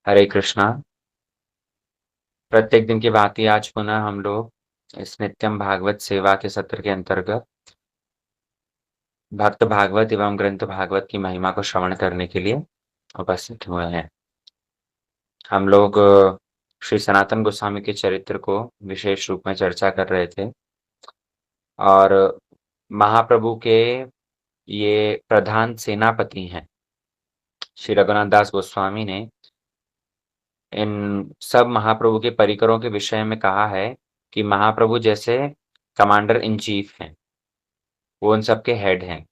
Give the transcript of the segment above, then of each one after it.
हरे कृष्णा। प्रत्येक दिन की भांति आज पुनः हम लोग इस नित्यम भागवत सेवा के सत्र के अंतर्गत भक्त भागवत एवं ग्रंथ भागवत की महिमा को श्रवण करने के लिए उपस्थित हुए हैं। हम लोग श्री सनातन गोस्वामी के चरित्र को विशेष रूप में चर्चा कर रहे थे और महाप्रभु के ये प्रधान सेनापति हैं श्री रघुनाथ दास गोस्वामी ने इन सब महाप्रभु के परिकरों के विषय में कहा है कि महाप्रभु जैसे कमांडर इन चीफ हैं, वो उन सब के हेड हैं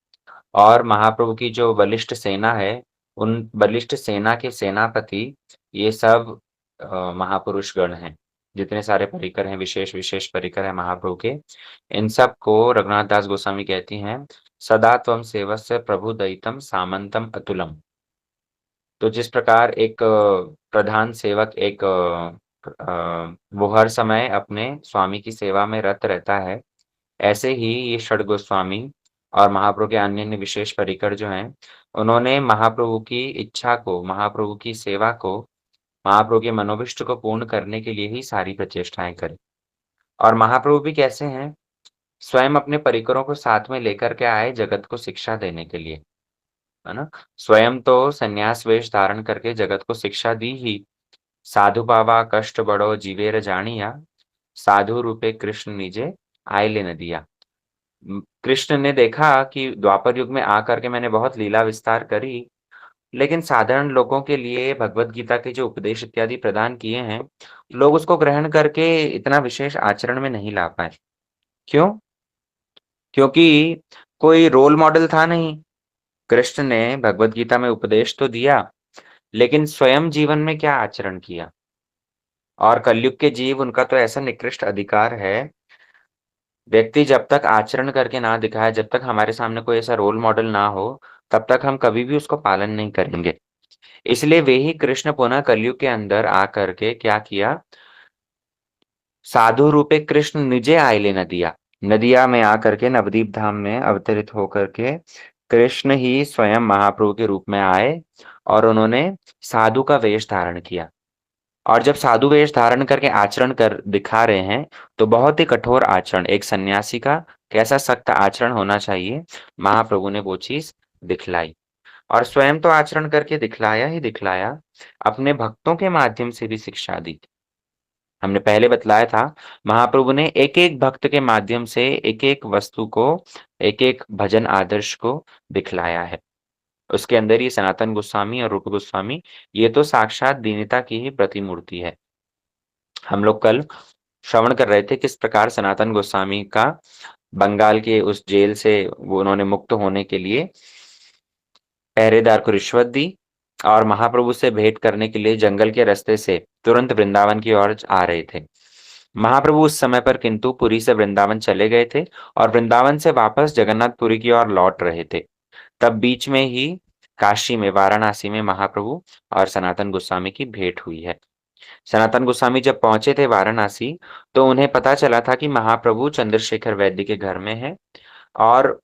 और महाप्रभु की जो बलिष्ठ सेना है, उन बलिष्ठ सेना के सेनापति ये सब महापुरुष गण हैं। जितने सारे परिकर हैं, विशेष परिकर हैं महाप्रभु के, इन सब को रघुनाथ दास गोस्वामी कहती हैं सदा त्वं सेवस्य प्रभु दयितम सामंतम अतुलम। तो जिस प्रकार एक प्रधान सेवक वो हर समय अपने स्वामी की सेवा में रत रहता है, ऐसे ही ये षड गोस्वामी और महाप्रभु के अन्य अन्य विशेष परिकर जो हैं, उन्होंने महाप्रभु की इच्छा को, महाप्रभु की सेवा को, महाप्रभु के मनोभिष्ट को पूर्ण करने के लिए ही सारी प्रचेष्टाएं करी। और महाप्रभु भी कैसे हैं, स्वयं अपने परिकरों को साथ में लेकर के आए जगत को शिक्षा देने के लिए, है ना। स्वयं तो संन्यास वेश धारण करके जगत को शिक्षा दी ही। साधु बाबा कष्ट बड़ो जीवेर जानिया, साधु रूपे कृष्ण निजे आयले न दिया। कृष्ण ने देखा कि द्वापर युग में आकर के मैंने बहुत लीला विस्तार करी, लेकिन साधारण लोगों के लिए भगवत गीता के जो उपदेश इत्यादि प्रदान किए हैं, लोग उसको ग्रहण करके इतना विशेष आचरण में नहीं ला पाए। क्यों? क्योंकि कोई रोल मॉडल था नहीं। कृष्ण ने भगवत गीता में उपदेश तो दिया, लेकिन स्वयं जीवन में क्या आचरण किया। और कलयुग के जीव, उनका तो ऐसा निकृष्ट अधिकार है, व्यक्ति जब तक आचरण करके ना दिखाए, जब तक हमारे सामने कोई ऐसा रोल मॉडल ना हो, तब तक हम कभी भी उसको पालन नहीं करेंगे। इसलिए वे ही कृष्ण पुनः कलयुग के अंदर आकर के क्या किया, साधु रूपे कृष्ण निजे आयले नदिया, नदिया में आकर के नवदीप धाम में अवतरित होकर के कृष्ण ही स्वयं महाप्रभु के रूप में आए और उन्होंने साधु का वेश धारण किया। और जब साधु वेश धारण करके आचरण कर दिखा रहे हैं, तो बहुत ही कठोर आचरण, एक सन्यासी का कैसा सख्त आचरण होना चाहिए, महाप्रभु ने वो चीज दिखलाई। और स्वयं तो आचरण करके दिखलाया ही दिखलाया, अपने भक्तों के माध्यम से भी शिक्षा दी। हमने पहले बतलाया था, महाप्रभु ने एक एक भक्त के माध्यम से एक एक वस्तु को, एक एक भजन आदर्श को दिखलाया है। उसके अंदर ये सनातन गोस्वामी और रूप गोस्वामी, ये तो साक्षात दीनता की ही प्रतिमूर्ति है। हम लोग कल श्रवण कर रहे थे किस प्रकार सनातन गोस्वामी का बंगाल के उस जेल से वो उन्होंने मुक्त होने के लिए पहरेदार को रिश्वत दी और महाप्रभु से भेंट करने के लिए जंगल के रास्ते से तुरंत वृंदावन की ओर आ रहे थे। महाप्रभु उस समय पर किंतु पुरी से वृंदावन चले गए थे और वृंदावन से वापस जगन्नाथपुरी की ओर लौट रहे थे। तब बीच में ही काशी में, वाराणसी में महाप्रभु और सनातन गोस्वामी की भेंट हुई है। सनातन गोस्वामी जब पहुंचे थे वाराणसी, तो उन्हें पता चला था कि महाप्रभु चंद्रशेखर वैद्य के घर में है और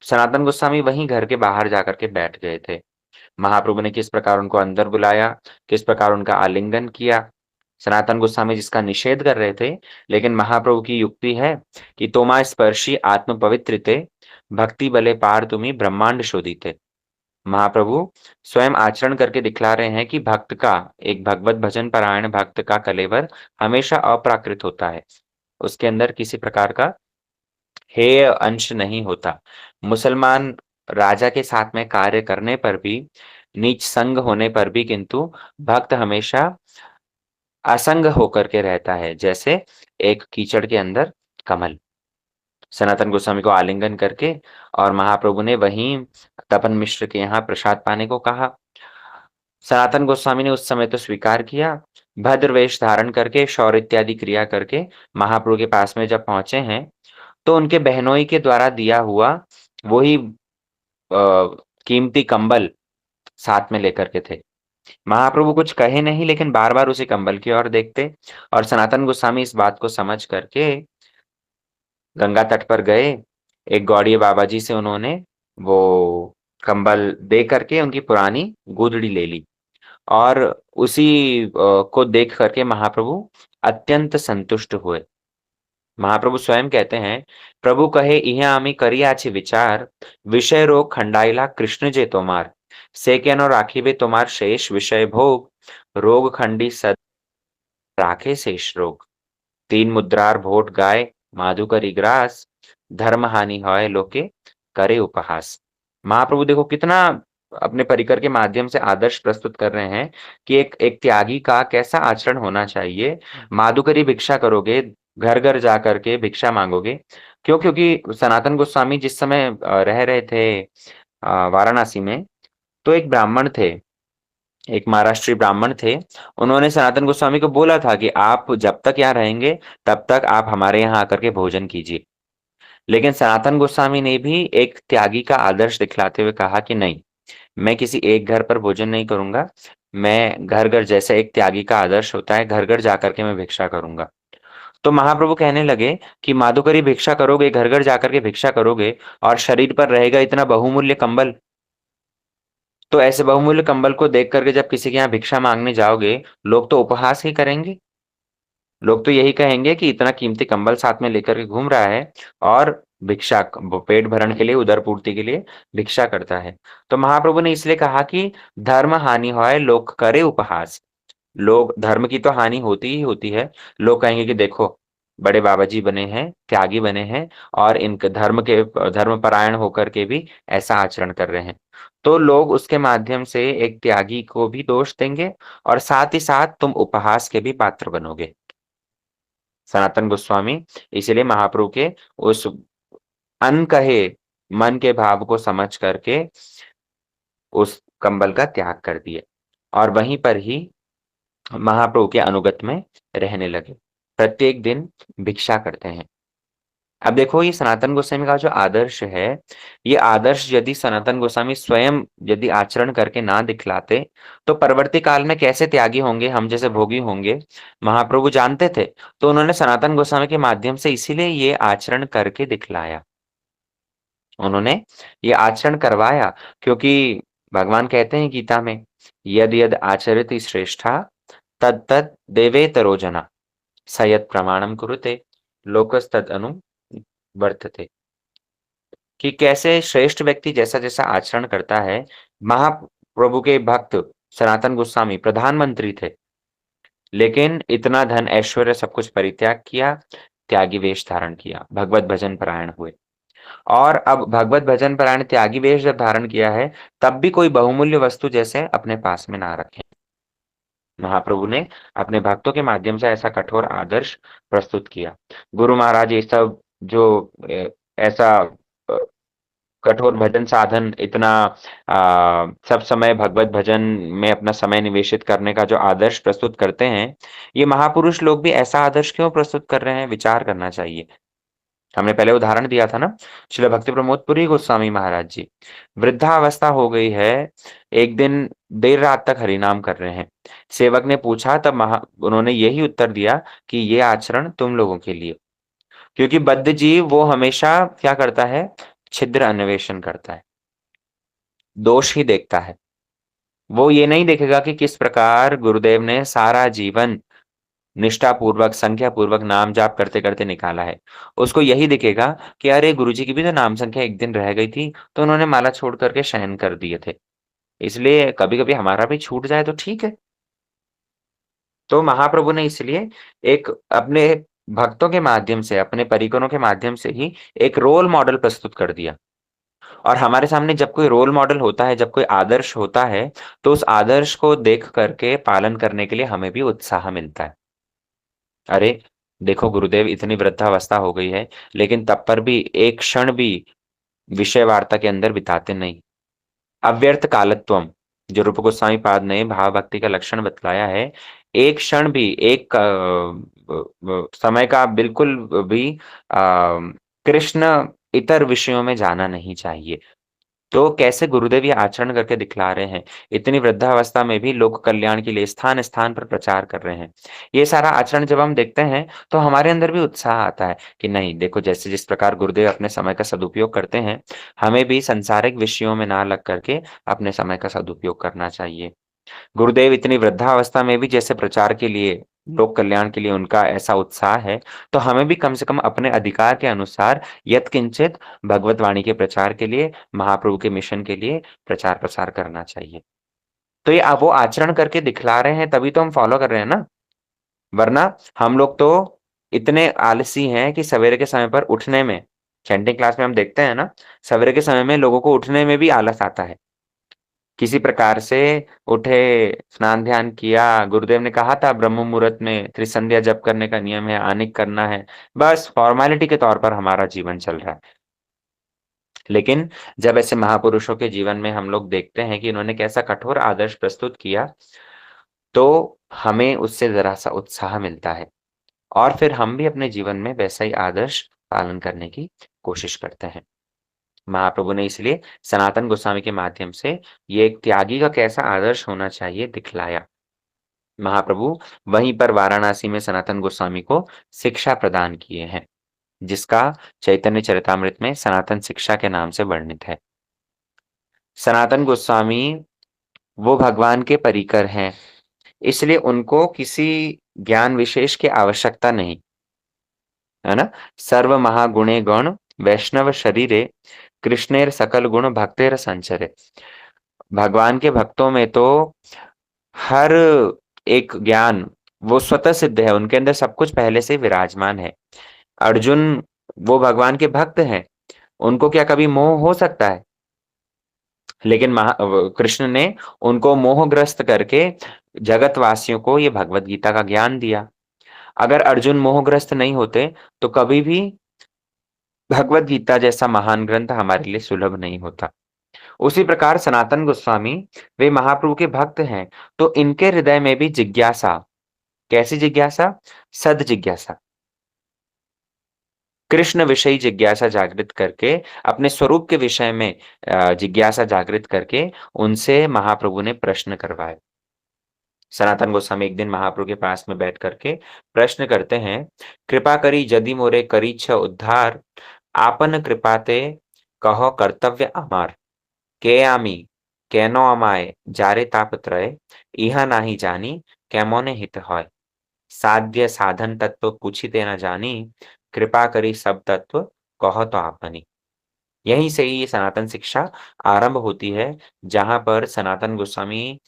सनातन गोस्वामी वहीं घर के बाहर जाकर के बैठ गए थे। महाप्रभु ने किस प्रकार उनको अंदर बुलाया, किस प्रकार उनका आलिंगन किया। सनातन गोस्वामी जिसका निषेध कर रहे थे, लेकिन महाप्रभु की युक्ति है कि तोमा स्पर्शी आत्म पवित्रिते, भक्ति बले पार तुम्ही ब्रह्मांड शोधिते। महाप्रभु स्वयं आचरण करके दिखला रहे हैं कि भक्त का, एक भगवत भजन परायण भक्त का कलेवर हमेशा अप्राकृत होता है, उसके अंदर किसी प्रकार का हेय अंश नहीं होता। मुसलमान राजा के साथ में कार्य करने पर भी, नीच संग होने पर भी, किंतु भक्त हमेशा असंग होकर के रहता है, जैसे एक कीचड़ के अंदर कमल। सनातन गोस्वामी को आलिंगन करके और महाप्रभु ने वहीं तपन मिश्र के यहाँ प्रसाद पाने को कहा। सनातन गोस्वामी ने उस समय तो स्वीकार किया। भद्र वेश धारण करके, शौर इत्यादि क्रिया करके महाप्रभु के पास में जब पहुंचे हैं, तो उनके बहनोई के द्वारा दिया हुआ वही कीमती कंबल साथ में लेकर के थे। महाप्रभु कुछ कहे नहीं, लेकिन बार बार उसी कंबल की ओर देखते। और सनातन गोस्वामी इस बात को समझ करके गंगा तट पर गए, एक गौड़िया बाबा जी से उन्होंने वो कंबल दे करके उनकी पुरानी गोदड़ी ले ली और उसी को देख करके महाप्रभु अत्यंत संतुष्ट हुए। महाप्रभु स्वयं कहते हैं, प्रभु कहे इहे आमी करी आछि विचार, विषय रोग खंडाइला कृष्ण जे तोमार, से केनो राखिबे तोमार शेष विषय भोग, रोग खंडी सद राखे शेष रोग। तीन मुद्रार भोट गाय, माधु करी ग्रास, धर्म हानि होय लोके करे उपहास। महाप्रभु देखो कितना अपने परिकर के माध्यम से आदर्श प्रस्तुत कर रहे हैं कि एक एक त्यागी का कैसा आचरण होना चाहिए। माधुकरी भिक्षा करोगे, घर-घर जा कर के भिक्षा माँगोगे। क्यों? क्योंकि सनातन गोस्वामी जिस समय रह रहे थे वाराणसी में, तो एक ब्राह्मण थे, एक महाराष्ट्रीय ब्राह्मण थे। उन्होंने सनातन गोस्वामी को बोला था कि आप जब तक यहाँ रहेंगे, तब तक आप हमारे यहाँ आकर के भोजन कीजिए। लेकिन सनातन गोस्वामी ने भी एक त्यागी का आदर्श दिखलाते हुए कहा कि नहीं, मैं किसी एक घर पर भोजन नहीं करूँगा। मैं घर-घर जैसे एक त्यागी का आदर्श होता है, घर-घर जाकर के मैं भिक्षा करूँगा। तो महाप्रभु कहने लगे कि माधुकरी भिक्षा करोगे, घर-घर जाकर के भिक्षा करोगे और शरीर पर रहेगा इतना बहुमूल्य कंबल, तो ऐसे बहुमूल्य कंबल को देख कर के जब किसी के यहाँ भिक्षा माँगने जाओगे, लोग तो उपहास ही करेंगे। लोग तो यही कहेंगे कि इतना कीमती कंबल साथ में लेकर के घूम रहा है और भिक्षा पेट भरण के लिए, उदर पूर्ति के लिए भिक्षा करता है। तो महाप्रभु ने इसलिए कहा कि धर्म हानि होय लोक करे उपहास। लोग धर्म की तो हानि होती ही होती है। लोग कहेंगे कि देखो, बड़े बाबा जी बने हैं, त्यागी बने हैं और इनके धर्मपरायण होकर के भी ऐसा आचरण कर रहे हैं। तो लोग उसके माध्यम से एक त्यागी को भी दोष देंगे और साथ ही साथ तुम उपहास के भी पात्र बनोगे। सनातन गोस्वामी इसीलिए महाप्रभु के उस अनकहे मन के भाव को समझ करके उस कंबल का त्याग कर दिए और वहीं पर ही महाप्रभु के अनुगत में रहने लगे। प्रत्येक दिन भिक्षा करते हैं। अब देखो ये सनातन गोस्वामी का जो आदर्श है, ये आदर्श यदि सनातन गोस्वामी स्वयं यदि आचरण करके ना दिखलाते, तो परवर्ती काल में कैसे त्यागी होंगे, हम जैसे भोगी होंगे, महाप्रभु जानते थे। तो उन्होंने सनातन गोस्वामी के माध्यम से इसीलिए ये आचरण करके दिखलाया। उन्होंने ये आचरण करवाया क्योंकि भगवान कहते हैं गीता में, यद यद आचरति श्रेष्ठा तद तद देवेतरो जना स यत् प्रमाणम कुरुते लोकस्तदनु वर्तते। कि कैसे श्रेष्ठ व्यक्ति जैसा-जैसा आचरण करता है, महाप्रभु के भक्त सनातन गोस्वामी प्रधानमंत्री थे, लेकिन इतना धन ऐश्वर्य सब कुछ परित्याग किया, त्यागी वेश धारण किया, भगवत भजन परायण हुए। और अब भगवत भजन परायण त्यागी वेश जब धारण किया है, तब भी कोई बहुमूल्य वस्तु जैसे अपने पास में ना रखें। महाप्रभु ने अपने भक्तों के माध्यम से ऐसा कठोर आदर्श प्रस्तुत किया। गुरु महाराज ये सब जो ऐसा कठोर भजन साधन इतना सब समय भगवत भजन में अपना समय निवेशित करने का जो आदर्श प्रस्तुत करते हैं, ये महापुरुष लोग भी ऐसा आदर्श क्यों प्रस्तुत कर रहे हैं, विचार करना चाहिए। हमने पहले उदाहरण दिया था ना, श्रील भक्ति प्रमोद पुरी गोस्वामी महाराज जी। वृद्धावस्था हो गई है, एक दिन देर रात तक हरिनाम कर रहे हैं। सेवक ने पूछा तब उन्होंने यही उत्तर दिया कि ये आचरण तुम लोगों के लिए। क्योंकि बद्ध जीव वो हमेशा क्या करता है? छिद्र अन्वेषण करता है, दोष ही देखता है। वो ये नहीं देखेगा कि किस प्रकार गुरुदेव ने सारा जीवन निष्ठापूर्वक, संख्यापूर्वक नाम जाप करते-करते निकाला है। उसको यही दिखेगा कि अरे! गुरुजी की भी तो नाम संख्या एक दिन रह गई थी, तो उन्होंने माला छोड़ कर के शयन कर दिए थे। इसलिए कभी-कभी हमारा भी छूट जाए तो ठीक है। तो महाप्रभु ने इसलिए एक अपने भक्तों के माध्यम से, अपने परिकरों के माध्यम से ही एक रोल मॉडल प्रस्तुत कर दिया। और हमारे सामने जब कोई रोल मॉडल होता है, जब कोई आदर्श होता है, तो उस आदर्श को देख कर के पालन करने के लिए हमें भी उत्साह मिलता है। अरे! देखो गुरुदेव इतनी वृद्धावस्था हो गई है, लेकिन तब पर भी एक क्षण भी विषय वार्ता के अंदर बिताते नहीं। अव्यर्थ कालत्वम, जो रूप गोस्वामी पाद ने भाव भक्ति का लक्षण बतलाया है, एक क्षण भी एक समय का बिल्कुल भी कृष्ण इतर विषयों में जाना नहीं चाहिए। तो कैसे गुरुदेव ये आचरण करके दिखला रहे हैं। इतनी वृद्धावस्था में भी लोक कल्याण के लिए स्थान-स्थान पर प्रचार कर रहे हैं। ये सारा आचरण जब हम देखते हैं, तो हमारे अंदर भी उत्साह आता है कि नहीं देखो जैसे जिस प्रकार गुरुदेव अपने समय का सदुपयोग करते हैं, हमें भी सांसारिक विषयों में ना लग करके अपने समय का सदुपयोग करना चाहिए। गुरुदेव इतनी वृद्धावस्था में भी जैसे प्रचार के लिए, लोक कल्याण के लिए उनका ऐसा उत्साह है, तो हमें भी कम से कम अपने अधिकार के अनुसार यत्किंचित भगवत वाणी के प्रचार के लिए, महाप्रभु के मिशन के लिए प्रचार-प्रसार करना चाहिए। तो ये वो आचरण करके दिखला रहे हैं तभी तो हम फॉलो कर रहे हैं ना, वरना हम लोग तो इतने आलसी हैं कि सवेरे के समय पर उठने में चैंटिंग क्लास में हम देखते हैं ना, सवेरे के समय में लोगों को उठने में भी आलस आता है। किसी प्रकार से उठे, स्नान-ध्यान किया, गुरुदेव ने कहा था ब्रह्म मुहूर्त में त्रिसंध्या जप करने का नियम है, आनिक करना है, बस फ़ॉर्मेलिटी के तौर पर हमारा जीवन चल रहा है। लेकिन जब ऐसे महापुरुषों के जीवन में हम लोग देखते हैं कि इन्होंने कैसा कठोर आदर्श प्रस्तुत किया, तो हमें उससे ज़रा-सा उत्साह मिलता है और फिर हम भी अपने जीवन में वैसा ही आदर्श पालन करने की कोशिश करते हैं। महाप्रभु ने इसलिए सनातन गोस्वामी के माध्यम से ये एक त्यागी का कैसा आदर्श होना चाहिए दिखलाया। महाप्रभु वहीं पर वाराणसी में सनातन गोस्वामी को शिक्षा प्रदान किए हैं, जिसका चैतन्य चरितामृत में सनातन शिक्षा के नाम से वर्णित है। सनातन गोस्वामी वो भगवान के परिकर हैं, इसलिए उनको किसी ज्ञान विशेष की आवश्यकता नहीं, है ना? सर्व महागुणे गण वैष्णव शरीरे कृष्णेर सकल गुण भक्तेर संचरे। भगवान के भक्तों में तो हर एक ज्ञान वो स्वतः सिद्ध है, उनके अंदर सब कुछ पहले से विराजमान है। अर्जुन वो भगवान के भक्त हैं, उनको क्या कभी मोह हो सकता है? लेकिन कृष्ण ने उनको मोहग्रस्त करके जगतवासियों को ये भगवत गीता का ज्ञान दिया। अगर अर्जुन मोहग्रस्त नहीं होते, तो कभी भी भगवत गीता जैसा महान ग्रंथ हमारे लिए सुलभ नहीं होता। उसी प्रकार सनातन गोस्वामी वे महाप्रभु के भक्त हैं, तो इनके हृदय में भी जिज्ञासा, कैसी जिज्ञासा? सद जिज्ञासा। कृष्ण विषयी जिज्ञासा जागृत करके, अपने स्वरूप के विषय में जिज्ञासा जागृत करके उनसे महाप्रभु ने प्रश्न करवाए। सनातन गोस्वामी एक दिन महाप्रभु के पास में बैठ करके प्रश्न करते हैं, कृपा करी यदि मोरे करीछ उद्धार, आपन कृपाते कहो कर्तव्य अमार। केयामी केनो अमाय जारे तापत्रय, इहा नाही जानी कैमोने हित होय। साध्य साधन तत्व पूछिते न जानी, कृपा करी सब तत्व कहो तो आपनी। यहीं से ही ये सनातन शिक्षा आरंभ होती है, जहाँ पर सनातन गोस्वामी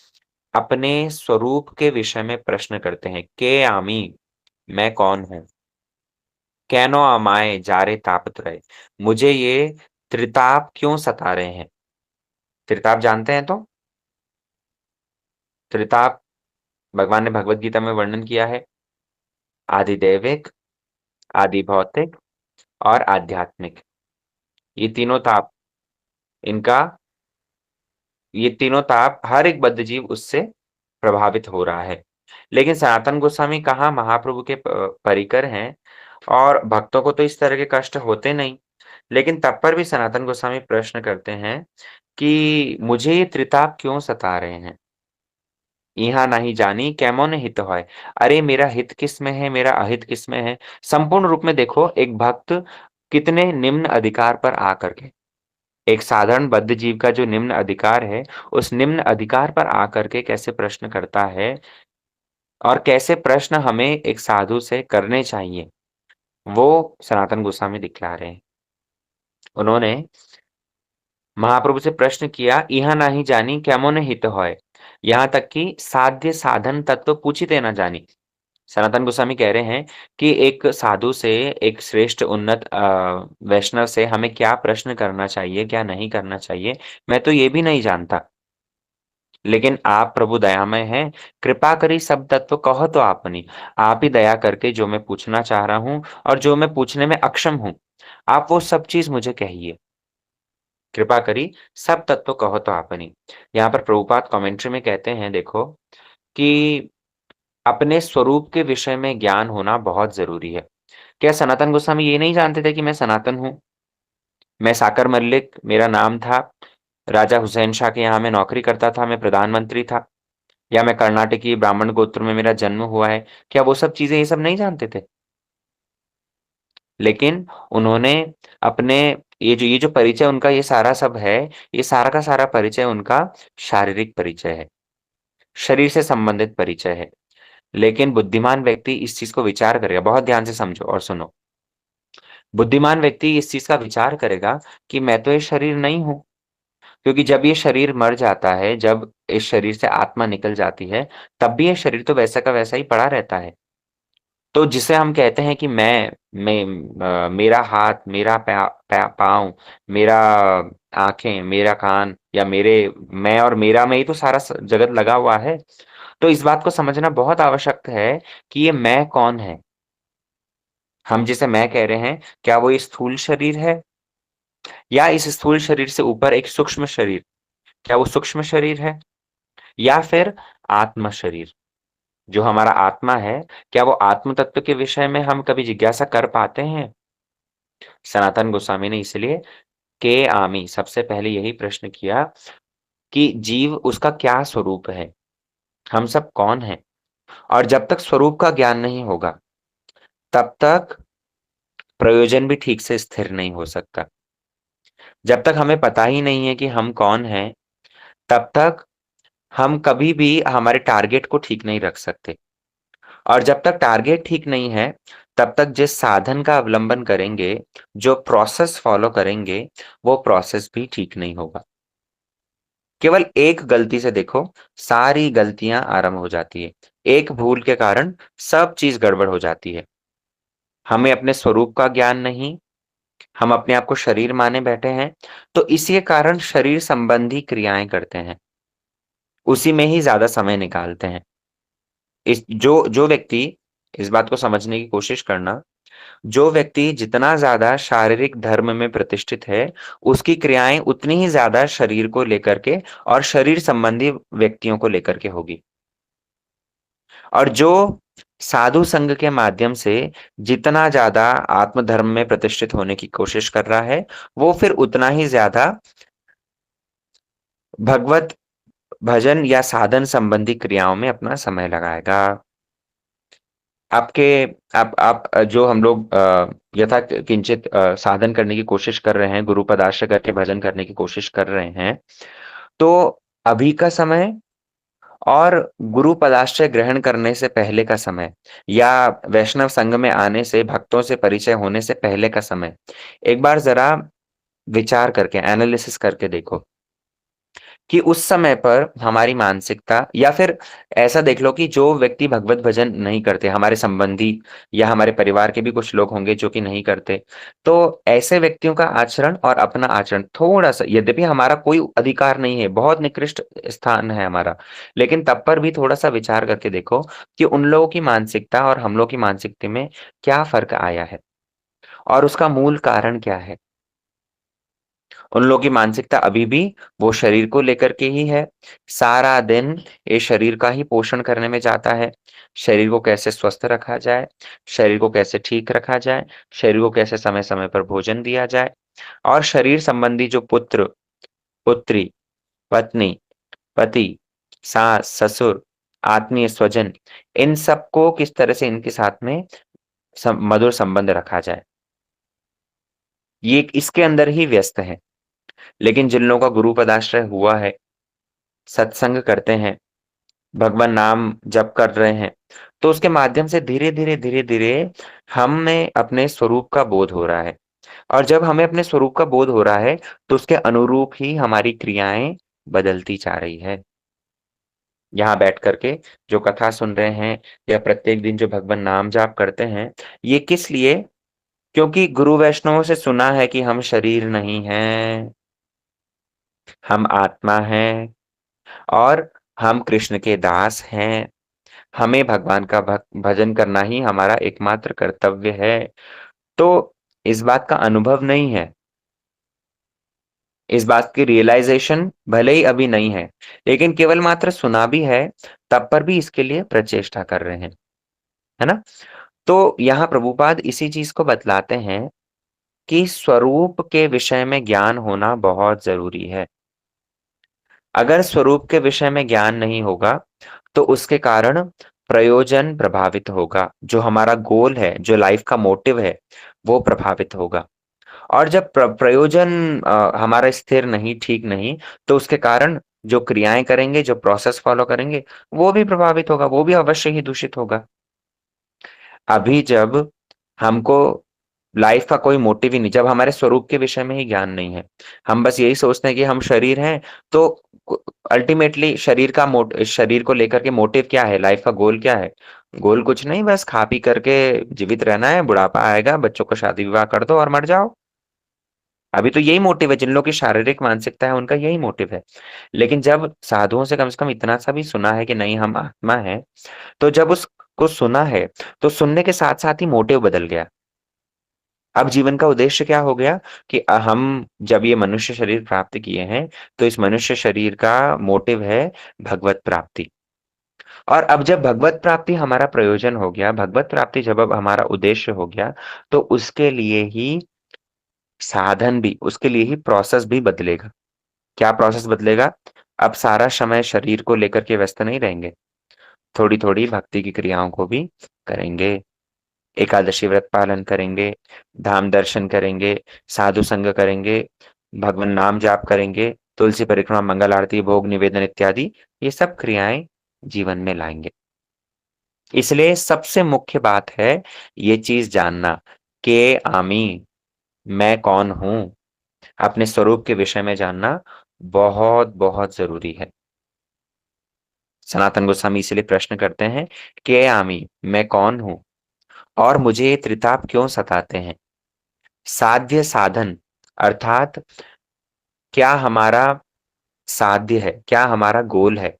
अपने स्वरूप के विषय में प्रश्न करते हैं, के आमी, मैं कौन हूँ? कैनो अमाए जारे तापत्रय, मुझे ये त्रिताप क्यों सता रहे हैं? त्रिताप जानते हैं तो? त्रिताप भगवान ने भगवत गीता में वर्णन किया है, आदि दैविक, आदि भौतिक और आध्यात्मिक। ये तीनों ताप इनका ये तीनों ताप हर एक बद्ध जीव उससे प्रभावित हो रहा है। लेकिन सनातन गोस्वामी कहाँ महाप्रभु के परिकर हैं और भक्तों को तो इस तरह के कष्ट होते नहीं। लेकिन तब पर भी सनातन गोस्वामी प्रश्न करते हैं कि मुझे ये त्रिताप क्यों सता रहे हैं? इहा नहीं जानी कैमोने हित होय। अरे मेरा हित किसमें है, मेरा अहित किसमें है? संपूर्ण रूप में देखो एक भक्त कितने निम्न अधिकार पर आकर के एक साधारण बद्ध जीव का जो निम्न अधिकार है, उस निम्न अधिकार पर आकर के कैसे प्रश्न करता है और कैसे प्रश्न हमें एक साधु से करने चाहिए, वो सनातन गोस्वामी दिखला रहे हैं। उन्होंने महाप्रभु से प्रश्न किया, "इहा नाहि जानी कैमोने हित होय।" यहाँ तक कि साध्य साधन तत्व पूछिते न जानी। सनातन गोस्वामी कह रहे हैं कि एक साधु से, एक श्रेष्ठ उन्नत वैष्णव से हमें क्या प्रश्न करना चाहिए, क्या नहीं करना चाहिए, मैं तो ये भी नहीं जानता। लेकिन आप प्रभु दयामय हैं, कृपा करी सब तत्व कहो तो आपनी। आप ही दया करके जो मैं पूछना चाह रहा हूँ और जो मैं पूछने में अक्षम हूँ, आप वो सब चीज़ मुझे कहिए। कृपा करी सब तत्व कहो तो आपनी। यहाँ पर प्रभुपाद कमेंट्री में कहते हैं देखो कि अपने स्वरूप के विषय में ज्ञान होना बहुत ज़रूरी है। क्या सनातन गोस्वामी ये नहीं जानते थे कि मैं सनातन हूँ? मैं साकर मल्लिक मेरा नाम था, राजा हुसैन शाह के यहाँ मैं नौकरी करता था, मैं प्रधानमंत्री था या मैं कर्नाटकी ब्राह्मण गोत्र में मेरा जन्म हुआ है। क्या वो सब चीज़ें ये सब नहीं जानते थे? लेकिन उन्होंने अपने ये जो परिचय उनका ये सारा सब है, ये सारा का सारा परिचय उनका शारीरिक परिचय है। शरीर से संबंधित परिचय है। लेकिन बुद्धिमान व्यक्ति इस चीज़ को विचार करेगा, बहुत ध्यान से समझो और सुनो। बुद्धिमान व्यक्ति इस चीज़ का विचार करेगा कि मैं तो ये शरीर नहीं हूँ, क्योंकि जब ये शरीर मर जाता है, जब इस शरीर से आत्मा निकल जाती है, तब भी ये शरीर तो वैसा का वैसा ही पड़ा रहता है। तो जिसे हम कहते हैं कि मेरा हाथ, मेरा पाँव, मेरा आँखें, मेरा कान या मैं और मेरा में ही तो सारा जगत लगा हुआ है। तो इस बात को समझना बहुत आवश्यक है कि ये मैं कौन है। हम जिसे मैं कह रहे हैं, क्या वो ये स्थूल शरीर है, या इस स्थूल शरीर से ऊपर एक सूक्ष्म शरीर, क्या वो सूक्ष्म शरीर है, या फिर आत्म शरीर जो हमारा आत्मा है, क्या वो आत्म तत्व के विषय में हम कभी जिज्ञासा कर पाते हैं? सनातन गोस्वामी ने इसलिए के आमी सबसे पहले यही प्रश्न किया कि जीव उसका क्या स्वरूप है? हम सब कौन हैं? और जब तक स्वरूप का ज्ञान नहीं होगा, तब तक प्रयोजन भी ठीक से स्थिर नहीं हो सकता। जब तक हमें पता ही नहीं है कि हम कौन हैं, तब तक हम कभी भी हमारे टारगेट को ठीक नहीं रख सकते। और जब तक टारगेट ठीक नहीं है, तब तक जिस साधन का अवलंबन करेंगे, जो प्रोसेस फॉलो करेंगे, वो प्रोसेस भी ठीक नहीं होगा। केवल एक गलती से देखो, सारी गलतियां आरंभ हो जाती है। एक भूल के कारण सब चीज गड़बड़ हो जाती है। हमें अपने स्वरूप का ज्ञान नहीं, हम अपने आप को शरीर माने बैठे हैं, तो इसी के कारण शरीर संबंधी क्रियाएं करते हैं, उसी में ही ज्यादा समय निकालते हैं। इस जो जो व्यक्ति इस बात को समझने की कोशिश करना, जो व्यक्ति जितना ज़्यादा शारीरिक धर्म में प्रतिष्ठित है, उसकी क्रियाएँ उतनी ही ज़्यादा शरीर को लेकर के और शरीर संबंधी व्यक्तियों को लेकर के होगी। और जो साधु संघ के माध्यम से जितना ज़्यादा आत्म-धर्म में प्रतिष्ठित होने की कोशिश कर रहा है, वो फिर उतना ही ज़्यादा भगवत भजन या साधन संबंधी क्रियाओं में अपना समय लगाएगा। आपके आप जो हम लोग यथा किंचित साधन करने की कोशिश कर रहे हैं, गुरु पद आश्रय करके भजन करने की कोशिश कर रहे हैं, तो अभी का समय और गुरु पदाश्रय ग्रहण करने से पहले का समय या वैष्णव संघ में आने से, भक्तों से परिचय होने से पहले का समय, एक बार ज़रा विचार करके एनालिसिस करके देखो। कि उस समय पर हमारी मानसिकता या फिर ऐसा देख लो कि जो व्यक्ति भगवत भजन नहीं करते, हमारे संबंधी या हमारे परिवार के भी कुछ लोग होंगे जो कि नहीं करते। तो ऐसे व्यक्तियों का आचरण और अपना आचरण थोड़ा-सा, यद्यपि हमारा कोई अधिकार नहीं है, बहुत निकृष्ट स्थान है हमारा, लेकिन तब पर भी थोड़ा-सा विचार करके देखो कि उन लोगों की मानसिकता और हम लोग की मानसिकता में क्या फ़र्क आया है और उसका मूल कारण क्या है? उन लोगों की मानसिकता अभी भी वो शरीर को लेकर के ही है। सारा दिन ये शरीर का ही पोषण करने में जाता है। शरीर को कैसे स्वस्थ रखा जाए, शरीर को कैसे ठीक रखा जाए, शरीर को कैसे समय-समय पर भोजन दिया जाए और शरीर संबंधी जो पुत्र, पुत्री, पत्नी, पति, सास, ससुर, आत्मीय स्वजन, इन सबको किस तरह से इनके साथ में मधुर संबंध रखा जाए। ये इसके अंदर ही व्यस्त है। लेकिन जिन लोगों का गुरु पदाश्रय हुआ है, सत्संग करते हैं, भगवान नाम जप कर रहे हैं, तो उसके माध्यम से धीरे-धीरे, धीरे-धीरे हमें अपने स्वरूप का बोध हो रहा है। और जब हमें अपने स्वरूप का बोध हो रहा है, तो उसके अनुरूप ही हमारी क्रियाएँ बदलती जा रही है। यहाँ बैठ कर के जो कथा सुन रहे हैं या प्रत्येक दिन जो भगवान नाम जाप करते हैं, ये किस लिए? क्योंकि गुरु वैष्णवों से सुना है कि हम शरीर नहीं हैं, हम आत्मा हैं और हम कृष्ण के दास हैं। हमें भगवान का भजन करना ही हमारा एकमात्र कर्तव्य है। तो इस बात का अनुभव नहीं है, इस बात की रियलाइज़ेशन भले ही अभी नहीं है, लेकिन केवल मात्र सुना भी है, तब पर भी इसके लिए प्रचेष्टा कर रहे हैं, है ना? तो यहाँ प्रभुपाद इसी चीज़ को बतलाते हैं कि स्वरूप के विषय में ज्ञान होना बहुत ज़रूरी है। अगर स्वरूप के विषय में ज्ञान नहीं होगा, तो उसके कारण प्रयोजन प्रभावित होगा। जो हमारा गोल है, जो लाइफ़ का मोटिव है, वो प्रभावित होगा। और जब प्रयोजन हमारा स्थिर नहीं, ठीक नहीं, तो उसके कारण जो क्रियाएँ करेंगे, जो प्रोसेस फ़ॉलो करेंगे, वो भी प्रभावित होगा, वो भी अवश्य ही दूषित होगा। अभी जब हमको लाइफ़ का कोई मोटिव ही नहीं, जब हमारे स्वरूप के विषय में ही ज्ञान नहीं है, हम बस यही सोचते हैं कि हम शरीर हैं, तो कु अल्टीमेटली शरीर को लेकर के मोटिव क्या है? लाइफ़ का गोल क्या है? गोल कुछ नहीं, बस खा-पी करके जीवित रहना है, बुढ़ापा आएगा, बच्चों को शादी-विवाह कर दो और मर जाओ। अभी तो यही मोटिव है, जिन लोगों की शारीरिक मानसिकता है, उनका यही मोटिव है। लेकिन जब साधुओं से कम इतना सा भी सुना है कि नहीं हम आत्मा हैं, तो जब उसको सुना है, तो सुनने के साथ-साथ ही मोटिव बदल गया। अब जीवन का उद्देश्य क्या हो गया कि हम जब ये मनुष्य शरीर प्राप्त किए हैं, तो इस मनुष्य शरीर का मोटिव है भगवत प्राप्ति। और अब जब भगवत प्राप्ति हमारा प्रयोजन हो गया, भगवत प्राप्ति जब अब हमारा उद्देश्य हो गया, तो उसके लिए ही साधन भी, उसके लिए ही प्रोसेस भी बदलेगा। क्या प्रोसेस बदलेगा? अब सारा समय शरीर को लेकर के व्यस्त नहीं रहेंगे, थोड़ी-थोड़ी भक्ति की क्रियाओं को भी करेंगे। एकादशी व्रत पालन करेंगे, धाम दर्शन करेंगे, साधु संग करेंगे, भगवन नाम जाप करेंगे, तुलसी परिक्रमा, मंगल आरती, भोग निवेदन इत्यादि ये सब क्रियाएँ जीवन में लाएँगे। इसलिए सबसे मुख्य बात है ये चीज़ जानना कि मैं कौन हूँ? अपने स्वरूप के विषय में जानना बहुत-बहुत ज़रूरी है। सनातन गोस्वामी इसीलिए प्रश्न करते हैं, "के आमि? मैं कौन हूँ? और मुझे ये त्रिताप क्यों सताते हैं?" साध्य साधन अर्थात क्या हमारा साध्य है, क्या हमारा गोल है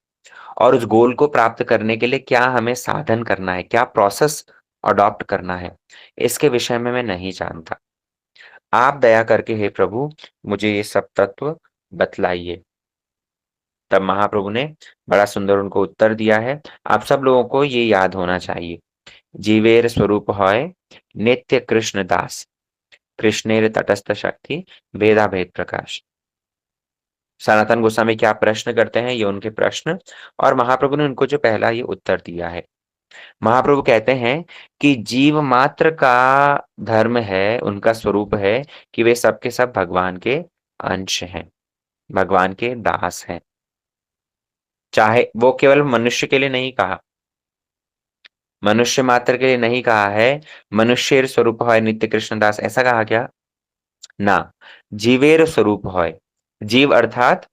और उस गोल को प्राप्त करने के लिए क्या हमें साधन करना है, क्या प्रोसेस अडॉप्ट करना है, इसके विषय में मैं नहीं जानता। आप दया करके हे प्रभु मुझे ये सब तत्व बतलाइए। तब महाप्रभु ने बड़ा सुंदर उनको उत्तर दिया है, आप सब लोगों को ये याद होना चाहिए। जीवेर स्वरूप होय नित्य कृष्ण दास, कृष्णेर तटस्थ शक्ति भेदा भेद प्रकाश। सनातन गोस्वामी क्या प्रश्न करते हैं, ये उनके प्रश्न और महाप्रभु ने उनको जो पहला ये उत्तर दिया है। महाप्रभु कहते हैं कि जीव मात्र का धर्म है, उनका स्वरूप है कि वे सब के सब भगवान के अंश हैं, भगवान के दास हैं। चाहे वो केवल मनुष्य के लिए नहीं कहा, मनुष्य मात्र के लिए नहीं कहा है, मनुष्येर स्वरूप होय नित्य कृष्ण दास ऐसा कहा क्या? ना, जीवेर स्वरूप होय। जीव अर्थात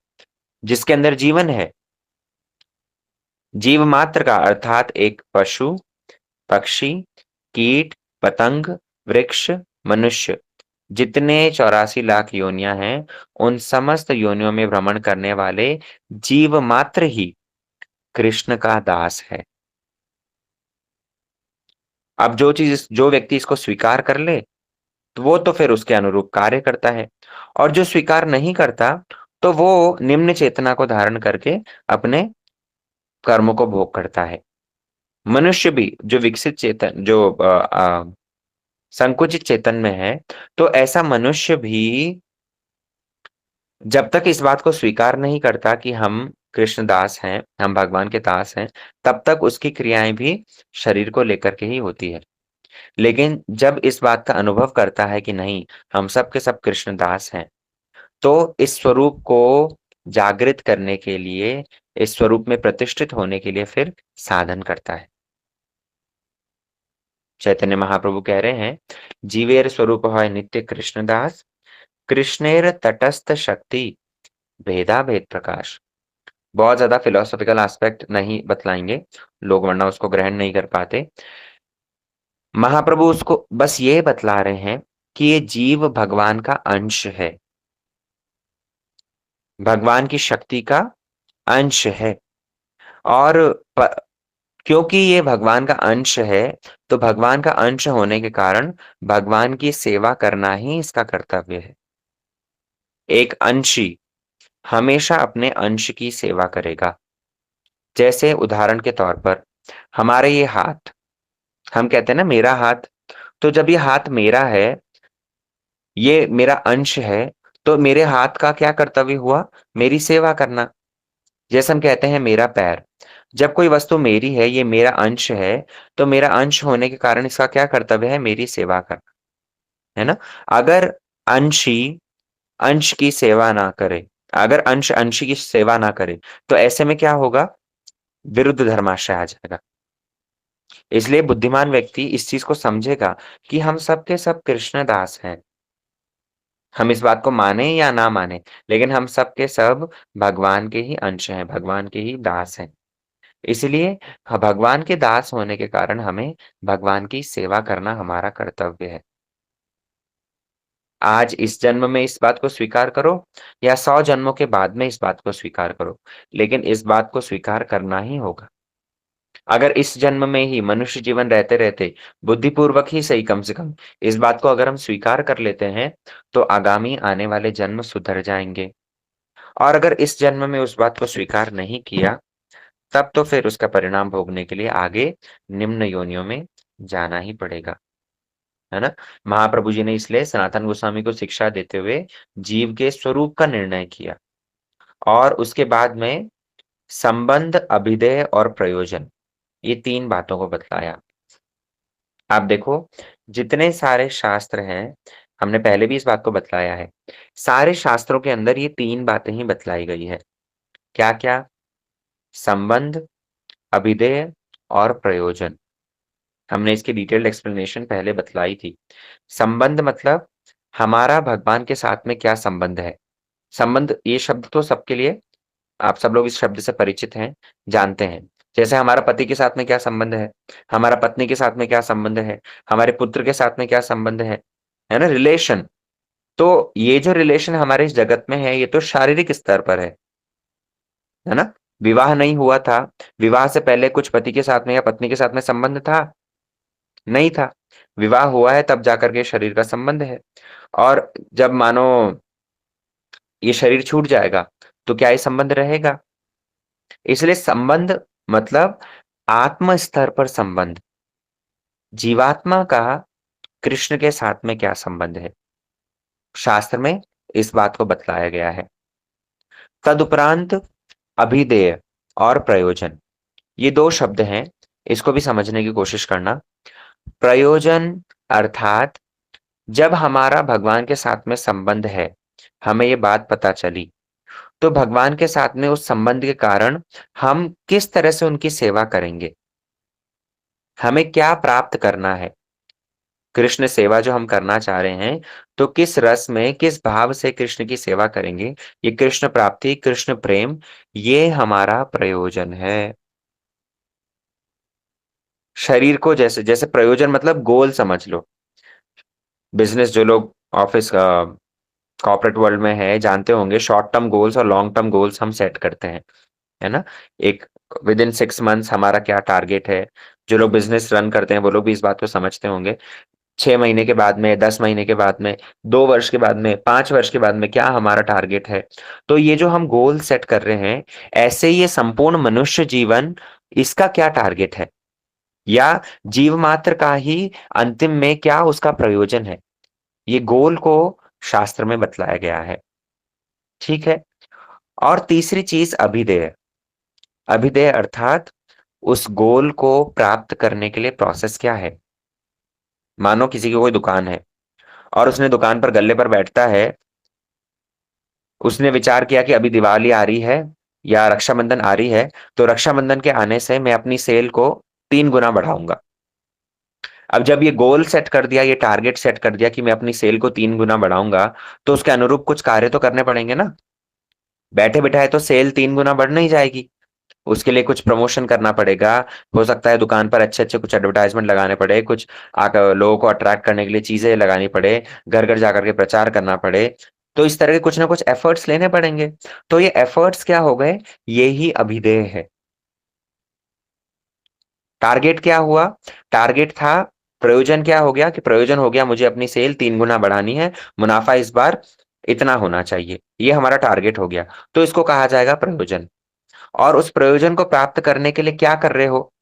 जिसके अंदर जीवन है। जीव मात्र का अर्थात एक पशु, पक्षी, कीट, पतंग, वृक्ष, मनुष्य जितने 84 लाख योनियाँ हैं, उन समस्त योनियों में भ्रमण करने वाले जीव मात्र ही कृष्ण का दास है। अब जो व्यक्ति इसको स्वीकार कर ले, तो वो तो फिर उसके अनुरूप कार्य करता है और जो स्वीकार नहीं करता, तो वो निम्न चेतना को धारण करके अपने कर्मों को भोग करता है। मनुष्य भी जो विकसित चेतन जो संकुचित चेतन में है, तो ऐसा मनुष्य भी जब तक इस बात को स्वीकार नहीं करता कि हम कृष्णदास हैं, हम भगवान के दास हैं, तब तक उसकी क्रियाएँ भी शरीर को लेकर के ही होती है। लेकिन जब इस बात का अनुभव करता है कि नहीं, हम सब के सब कृष्णदास हैं, तो इस स्वरूप को जागृत करने के लिए, इस स्वरूप में प्रतिष्ठित होने के लिए फिर साधन करता है। चैतन्य महाप्रभु कह रहे हैं, जीवेर स्वरूप होय नित्य कृष्णदास, कृष्णेर तटस्थ शक्ति भेदा भेद प्रकाश। बहुत ज़्यादा फिलॉसॉफिकल एस्पेक्ट नहीं बतलाएँगे, लोग वरना उसको ग्रहण नहीं कर पाते। महाप्रभु उसको बस ये बतला रहे हैं कि ये जीव भगवान का अंश है, भगवान की शक्ति का अंश है और प क्योंकि ये भगवान का अंश है, तो भगवान का अंश होने के कारण भगवान की सेवा करना ही इसका कर्तव्य है। एक अंशी हमेशा अपने अंश की सेवा करेगा। जैसे उदाहरण के तौर पर हमारे ये हाथ, हम कहते हैं ना मेरा हाथ, तो जब ये हाथ मेरा है, ये मेरा अंश है, तो मेरे हाथ का क्या कर्तव्य हुआ? मेरी सेवा करना। जैसे हम कहते हैं मेरा पैर, जब कोई वस्तु मेरी है, ये मेरा अंश है, तो मेरा अंश होने के कारण इसका क्या कर्तव्य है? मेरी सेवा करना, है ना? अगर अंशी अंश की सेवा ना करे, अगर अंश अंश की सेवा ना करे, तो ऐसे में क्या होगा? विरुद्ध धर्माशय आ जाएगा। इसलिए बुद्धिमान व्यक्ति इस चीज़ को समझेगा कि हम सब के सब कृष्ण दास हैं। हम इस बात को माने या ना माने, लेकिन हम सब के सब भगवान के ही अंश हैं, भगवान के ही दास हैं। इसलिए भगवान के दास होने के कारण हमें भगवान की सेवा करना हमारा कर्तव्य है। आज इस जन्म में इस बात को स्वीकार करो या 100 जन्मों के बाद में इस बात को स्वीकार करो, लेकिन इस बात को स्वीकार करना ही होगा। अगर इस जन्म में ही मनुष्य जीवन रहते-रहते बुद्धिपूर्वक ही सही कम से कम इस बात को अगर हम स्वीकार कर लेते हैं, तो आगामी आने वाले जन्म सुधर जाएँगे। और अगर इस जन्म में उस बात को स्वीकार नहीं किया, तब तो फिर उसका परिणाम भोगने के लिए आगे निम्न योनियों में जाना ही पड़ेगा। है ना? महाप्रभु जी ने इसलिए सनातन गोस्वामी को शिक्षा देते हुए जीव के स्वरूप का निर्णय किया और उसके बाद में संबंध, अभिधेय और प्रयोजन, ये 3 बातों को बतलाया। आप देखो, जितने सारे शास्त्र हैं, हमने पहले भी इस बात को बतलाया है, सारे शास्त्रों के अंदर ये 3 बातें ही बतलाई गई है। क्या-क्या? संबंध, अभिधेय और प्रयोजन। हमने इसकी डिटेल्ड एक्सप्लेनेशन पहले बतलाई थी। संबंध मतलब हमारा भगवान के साथ में क्या संबंध है? संबंध ये शब्द तो सबके लिए आप सब लोग इस शब्द से परिचित हैं, जानते हैं। जैसे हमारा पति के साथ में क्या संबंध है? हमारा पत्नी के साथ में क्या संबंध है? हमारे पुत्र के साथ में क्या संबंध है ना? रिलेशन। तो ये जो रिलेशन हमारे इस जगत में है, ये तो शारीरिक स्तर पर है ना? विवाह नहीं हुआ था, विवाह से पहले कुछ पति के साथ में या पत्नी के साथ में संबंध था? नहीं था। विवाह हुआ है तब जाकर के शरीर का संबंध है और जब मानो ये शरीर छूट जाएगा, तो क्या ये संबंध रहेगा? इसलिए संबंध मतलब आत्म स्तर पर संबंध। जीवात्मा का कृष्ण के साथ में क्या संबंध है? शास्त्र में इस बात को बतलाया गया है। तदुपरांत अभिधेय और प्रयोजन, ये 2 शब्द हैं, इसको भी समझने की कोशिश करना। प्रयोजन अर्थात जब हमारा भगवान के साथ में संबंध है, हमें ये बात पता चली, तो भगवान के साथ में उस संबंध के कारण हम किस तरह से उनकी सेवा करेंगे? हमें क्या प्राप्त करना है? कृष्ण सेवा जो हम करना चाह रहे हैं, तो किस रस में, किस भाव से कृष्ण की सेवा करेंगे? ये कृष्ण प्राप्ति, कृष्ण प्रेम, ये हमारा प्रयोजन है। शरीर को जैसे जैसे प्रयोजन मतलब गोल समझ लो। बिज़नेस जो लोग ऑफ़िस कॉर्पोरेट वर्ल्ड में है, जानते होंगे शॉर्ट टर्म गोल्स और लॉन्ग टर्म गोल्स हम सेट करते हैं, है ना? एक विदिन 6 मंथ्स हमारा क्या टारगेट है? जो लोग बिज़नेस रन करते हैं, वो लोग भी इस बात को समझते होंगे। 6 महीने के बाद में, 10 महीने के बाद में, 2 वर्ष के बाद में, 5 वर्ष के बाद में क्या हमारा टारगेट है? तो ये जो हम गोल सेट कर रहे हैं, ऐसे ही ये संपूर्ण मनुष्य जीवन, इसका क्या टारगेट है? या जीव मात्र का ही अंतिम में क्या उसका प्रयोजन है? ये गोल को शास्त्र में बतलाया गया है, ठीक है? और तीसरी चीज़ अभिधेय। अभिधेय अर्थात उस गोल को प्राप्त करने के लिए प्रोसेस क्या है? मानो किसी की कोई दुकान है और उसने दुकान पर गल्ले पर बैठता है, उसने विचार किया कि अभी दिवाली आ रही है या रक्षाबंधन आ रही है, तो रक्षाबंधन के आने से मैं अपनी सेल को 3 गुना बढ़ाऊँगा। अब जब ये गोल सेट कर दिया, ये टारगेट सेट कर दिया कि मैं अपनी सेल को 3 गुना बढ़ाऊँगा, तो उसके अनुरूप कुछ कार्य तो करने पड़ेंगे ना? बैठे-बिठाए तो सेल 3 गुना बढ़ नहीं जाएगी। उसके लिए कुछ प्रमोशन करना पड़ेगा, हो सकता है दुकान पर अच्छे-अच्छे कुछ एडवर्टाइज़मेंट लगाने पड़े, कुछ लोगों को अट्रैक्ट करने के लिए चीज़ें लगानी पड़े, घर-घर जाकर के प्रचार करना पड़े। तो इस तरह के कुछ ना कुछ एफर्ट्स लेने पड़ेंगे। तो ये एफर्ट्स क्या हो गए? ये ही अभिधेय है। टारगेट क्या हुआ? टारगेट था प्रयोजन क्या हो गया कि प्रयोजन हो गया मुझे अपनी सेल 3 गुना बढ़ानी है, मुनाफ़ा इस बार इतना होना चाहिए। ये हमारा टारगेट हो गया, तो इसको कहा जाएगा प्रयोजन। और उस प्रयोजन को प्राप्त करने के लिए क्या कर रहे हो?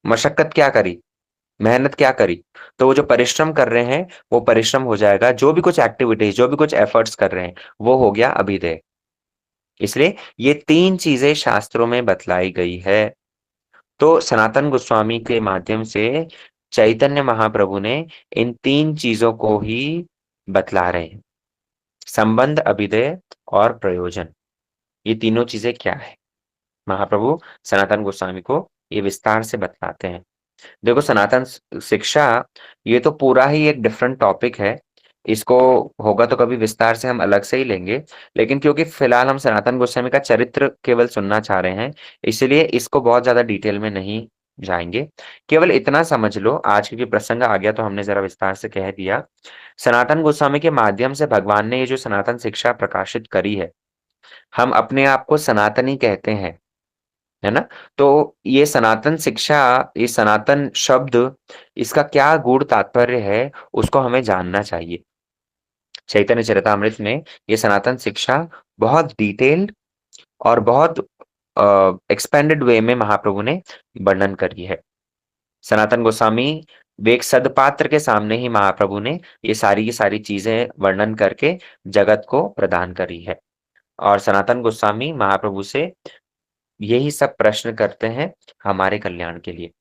मशक्कत क्या करी? मेहनत क्या करी? तो वो जो परिश्रम कर रहे हैं, वो परिश्रम हो जाएगा, जो भी कुछ एक्टिविटीज़, जो भी कुछ एफर्ट्स कर रहे हैं, वो हो गया अभिधेय। इसलिए ये 3 चीज़ें शास्त्रों में बतलाई गई है। तो सनातन गोस्वामी के माध्यम से चैतन्य महाप्रभु ने इन 3 चीज़ों को ही बतला रहे हैं। संबंध, अभिधेय और प्रयोजन। ये तीनों चीजें क्या है? महाप्रभु सनातन गोस्वामी को ये विस्तार से बतलाते हैं। देखो, सनातन शिक्षा ये तो पूरा ही एक डिफरेंट टॉपिक है। इसको होगा तो कभी विस्तार से हम अलग से ही लेंगे। लेकिन क्योंकि फिलहाल हम सनातन गोस्वामी का चरित्र केवल सुनना चाह रहे हैं, इसलिए इसको बहुत ज्यादा डिटेल में नहीं जाएंगे। केवल इतना समझ लो, आज क्योंकि प्रसंग आ गया तो हमने जरा विस्तार से कह दिया। सनातन गोस्वामी के माध्यम से भगवान ने ये जो सनातन शिक्षा प्रकाशित करी है, हम अपने आप को सनातनी कहते हैं, है ना? तो ये सनातन शिक्षा, ये सनातन शब्द, इसका क्या गूढ़ तात्पर्य है, उसको हमें जानना चाहिए। चैतन्य चरितामृत में ये सनातन शिक्षा बहुत डिटेल्ड और बहुत एक्सपेंडेड वे में महाप्रभु ने वर्णन करी है। सनातन गोस्वामी वे एक सदपात्र के सामने ही महाप्रभु ने ये सारी की सारी चीजें वर्णन करके जगत को प्रदान करी है। और सनातन गोस्वामी महाप्रभु से यही सब प्रश्न करते हैं हमारे कल्याण के लिए।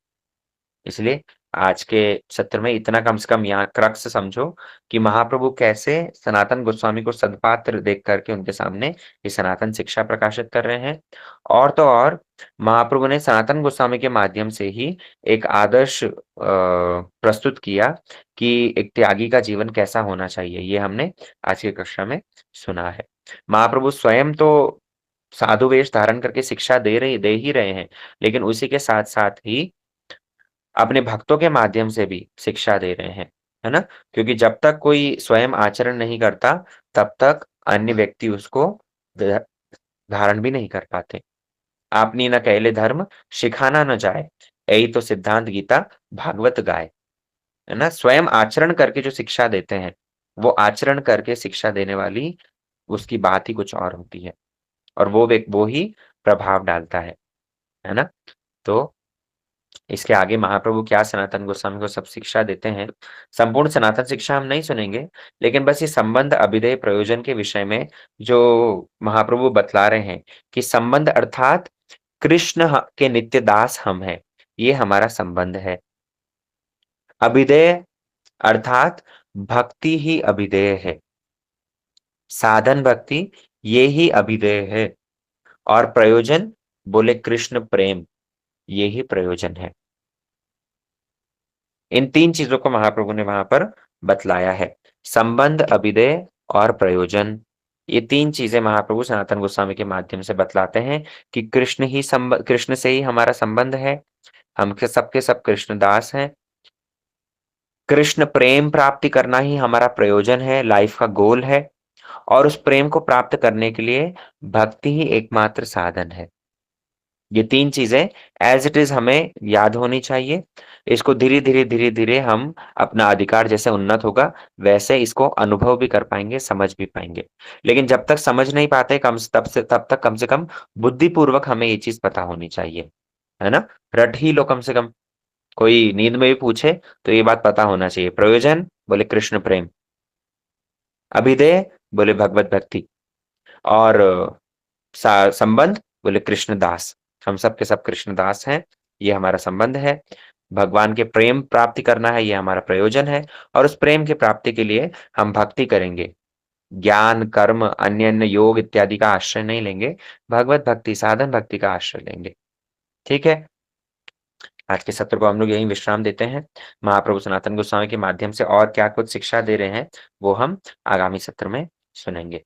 इसलिए आज के सत्र में इतना कम से कम यहाँ क्रक्स समझो कि महाप्रभु कैसे सनातन गोस्वामी को सदपात्र देख करके उनके सामने ये सनातन शिक्षा प्रकाशित कर रहे हैं। और तो और महाप्रभु ने सनातन गोस्वामी के माध्यम से ही एक आदर्श प्रस्तुत किया कि एक त्यागी का जीवन कैसा होना चाहिए। ये हमने आज की कक्षा में सुना है। महाप्रभु स्वयं तो साधु वेश धारण करके शिक्षा दे ही रहे हैं, लेकिन उसी के साथ साथ ही अपने भक्तों के माध्यम से भी शिक्षा दे रहे हैं, है ना? क्योंकि जब तक कोई स्वयं आचरण नहीं करता, तब तक अन्य व्यक्ति उसको ध धारण भी नहीं कर पाते। आपनी न कहले धर्म, सिखाना न जाए, यही तो सिद्धांत गीता भागवत गाए। है ना? स्वयं आचरण करके जो शिक्षा देते हैं, वो आचरण करके शिक्षा देने वाली उसकी बात ही कुछ और होती है, और वो ही प्रभाव डालता है ना? तो इसके आगे महाप्रभु क्या सनातन गोस्वामी को सब शिक्षा देते हैं, संपूर्ण सनातन शिक्षा हम नहीं सुनेंगे, लेकिन बस ये संबंध अभिधेय प्रयोजन के विषय में जो महाप्रभु बतला रहे हैं कि संबंध अर्थात कृष्ण के नित्य दास हम हैं, ये हमारा संबंध है। अभिधेय अर्थात भक्ति ही अभिधेय है, साधन भक्ति ये ही अभिधेय है, और प्रयोजन बोले कृष्ण प्रेम, ये ही प्रयोजन है। इन तीन चीजों को महाप्रभु ने वहां पर बतलाया है, संबंध, अभिधेय और प्रयोजन। ये तीन चीजें महाप्रभु सनातन गोस्वामी के माध्यम से बतलाते हैं कि कृष्ण से ही हमारा संबंध है, हम सबके सब कृष्णदास हैं। कृष्ण प्रेम प्राप्ति करना ही हमारा प्रयोजन है, लाइफ का गोल है, और उस प्रेम को प्राप्त करने के लिए भक्ति ही एकमात्र साधन है। ये तीन चीजें एज इट इज हमें याद होनी चाहिए। इसको धीरे धीरे हम अपना अधिकार जैसे उन्नत होगा, वैसे इसको अनुभव भी कर पाएंगे, समझ भी पाएंगे। लेकिन जब तक समझ नहीं पाते, तब तक कम से कम बुद्धिपूर्वक हमें ये चीज पता होनी चाहिए, है ना? रट ही लो कम से कम। कोई नींद में भी पूछे तो ये बात पता होना चाहिए। प्रयोजन बोले कृष्ण प्रेम, अभिधेय बोले भगवत भक्ति, और संबंध बोले कृष्णदास। हम सब के सब कृष्णदास हैं, ये हमारा संबंध है। भगवान के प्रेम प्राप्ति करना है, ये हमारा प्रयोजन है, और उस प्रेम की प्राप्ति के लिए हम भक्ति करेंगे। ज्ञान, कर्म, अन्य अन्य योग इत्यादि का आश्रय नहीं लेंगे, भगवत भक्ति, साधन भक्ति का आश्रय लेंगे। ठीक है, आज के सत्र को हम लोग यहीं विश्राम देते हैं। महाप्रभु सनातन गोस्वामी के माध्यम से और क्या कुछ शिक्षा दे रहे हैं, वो हम आगामी सत्र में सुनेंगे।